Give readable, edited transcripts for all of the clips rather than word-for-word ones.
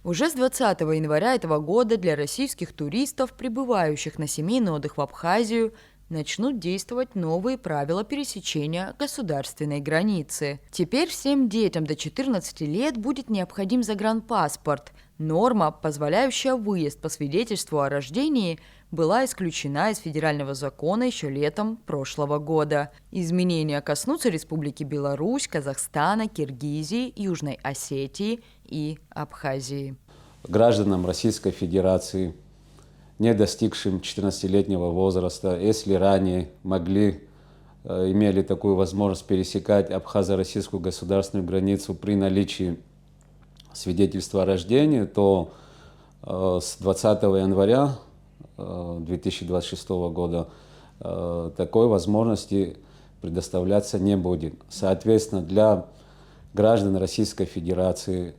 Уже с 20 января этого года для российских туристов, прибывающих на семейный отдых в Абхазию, начнут действовать новые правила пересечения государственной границы. Теперь всем детям до 14 лет будет необходим загранпаспорт. Норма, позволяющая выезд по свидетельству о рождении, была исключена из федерального закона еще летом прошлого года. Изменения коснутся Республики Беларусь, Казахстана, Киргизии, Южной Осетии и Абхазии. Гражданам Российской Федерации, не достигшим 14-летнего возраста, если ранее имели такую возможность пересекать абхазо-российскую государственную границу при наличии свидетельства о рождении, то с 20 января 2026 года такой возможности предоставляться не будет. Соответственно, для граждан Российской Федерации,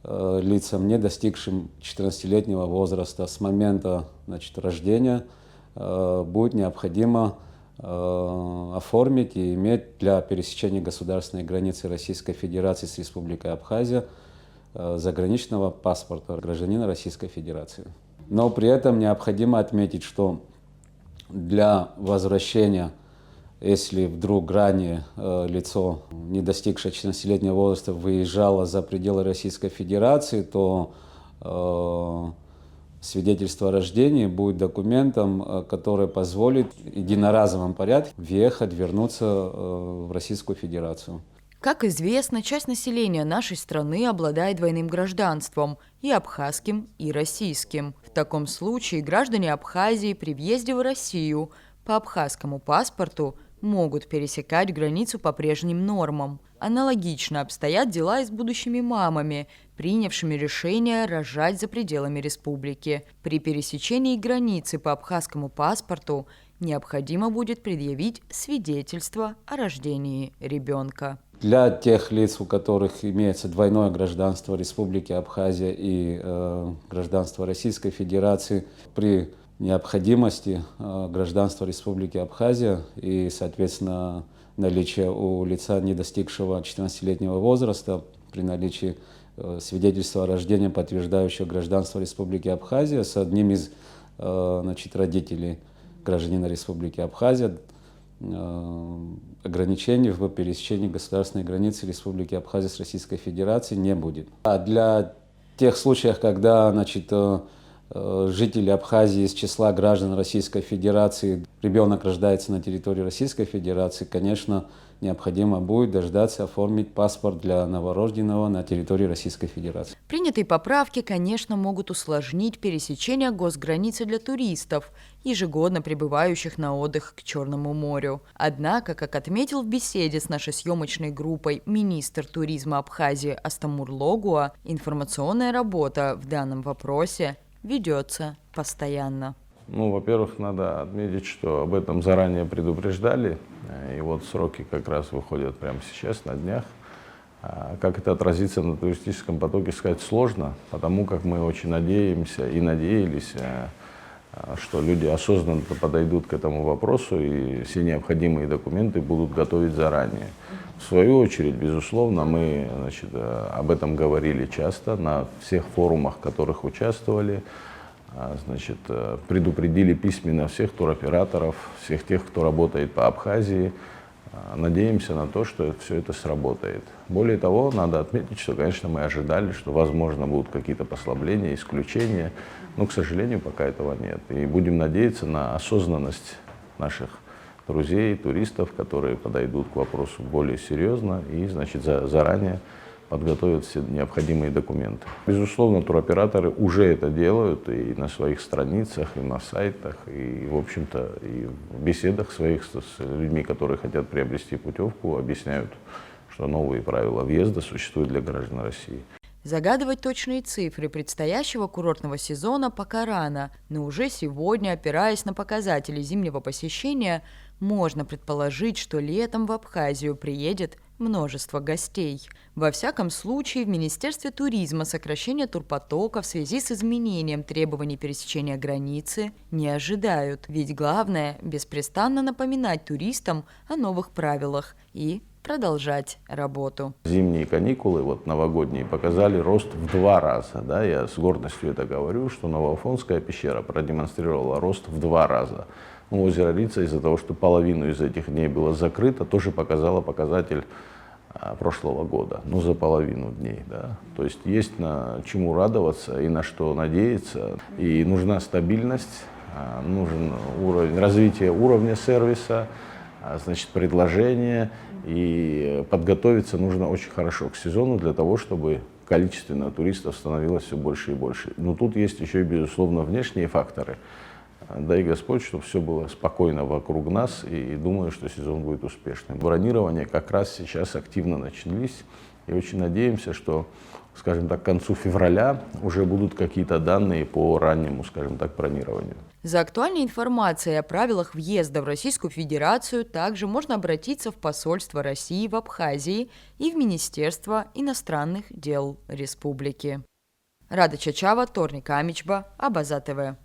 лицам, не достигшим 14-летнего возраста, с момента рождения будет необходимо оформить и иметь для пересечения государственной границы Российской Федерации с Республикой Абхазия заграничного паспорта гражданина Российской Федерации. Но при этом необходимо отметить, что для возвращения, если вдруг ранее лицо, не достигшее 14-летнего возраста, выезжало за пределы Российской Федерации, то свидетельство о рождении будет документом, который позволит в единоразовом порядке вернуться в Российскую Федерацию. Как известно, часть населения нашей страны обладает двойным гражданством – и абхазским, и российским. В таком случае граждане Абхазии при въезде в Россию по абхазскому паспорту могут пересекать границу по прежним нормам. Аналогично обстоят дела и с будущими мамами, принявшими решение рожать за пределами республики. При пересечении границы по абхазскому паспорту необходимо будет предъявить свидетельство о рождении ребенка. Для тех лиц, у которых имеется двойное гражданство Республики Абхазия и гражданство Российской Федерации, при необходимости гражданства Республики Абхазия и, соответственно, наличие у лица, не достигшего 14-летнего возраста, при наличии свидетельства о рождении, подтверждающего гражданство Республики Абхазия, с одним из родителей гражданина Республики Абхазия, ограничений в пересечении государственной границы Республики Абхазия с Российской Федерацией не будет. А для тех случаев, когда жители Абхазии из числа граждан Российской Федерации, ребенок рождается на территории Российской Федерации, конечно, необходимо будет дождаться оформить паспорт для новорожденного на территории Российской Федерации. Принятые поправки, конечно, могут усложнить пересечение госграницы для туристов, ежегодно прибывающих на отдых к Черному морю. Однако, как отметил в беседе с нашей съемочной группой министр туризма Абхазии Астамур Логуа, информационная работа в данном вопросе ведется постоянно. Во-первых, надо отметить, что об этом заранее предупреждали, и вот сроки как раз выходят прямо сейчас, на днях. Как это отразится на туристическом потоке, сказать сложно, потому как мы очень надеемся и надеялись, что люди осознанно подойдут к этому вопросу и все необходимые документы будут готовить заранее. В свою очередь, безусловно, мы об этом говорили часто на всех форумах, в которых участвовали. Предупредили письменно всех туроператоров, всех тех, кто работает по Абхазии. Надеемся на то, что все это сработает. Более того, надо отметить, что, конечно, мы ожидали, что, возможно, будут какие-то послабления, исключения, но, к сожалению, пока этого нет. И будем надеяться на осознанность наших друзей, туристов, которые подойдут к вопросу более серьезно и, заранее подготовят все необходимые документы. Безусловно, туроператоры уже это делают и на своих страницах, и на сайтах, и, в общем-то, и в беседах своих с людьми, которые хотят приобрести путевку, объясняют, что новые правила въезда существуют для граждан России. Загадывать точные цифры предстоящего курортного сезона пока рано, но уже сегодня, опираясь на показатели зимнего посещения, можно предположить, что летом в Абхазию приедет множество гостей. Во всяком случае, в Министерстве туризма сокращения турпотока в связи с изменением требований пересечения границы не ожидают. Ведь главное – беспрестанно напоминать туристам о новых правилах и продолжать работу. Зимние каникулы, вот новогодние, показали рост в 2 раза. Да? Я с гордостью это говорю, что Новоафонская пещера продемонстрировала рост в 2 раза. Озеро Рица из-за того, что половину из этих дней было закрыто, тоже показало показатель прошлого года, за половину дней. Да? То есть на чему радоваться и на что надеяться. И нужна стабильность, нужен развитие уровня сервиса, значит, предложения. И подготовиться нужно очень хорошо к сезону для того, чтобы количественно туристов становилось все больше и больше. Но тут есть еще и, безусловно, внешние факторы. Дай Господь, чтобы все было спокойно вокруг нас, и думаю, что сезон будет успешным. Бронирования как раз сейчас активно начались, и очень надеемся, что, скажем так, к концу февраля уже будут какие-то данные по раннему, скажем так, бронированию. За актуальной информацией о правилах въезда в Российскую Федерацию также можно обратиться в посольство России в Абхазии и в Министерство иностранных дел Республики. Рада Чачава, Торник Амичба, Абаза ТВ.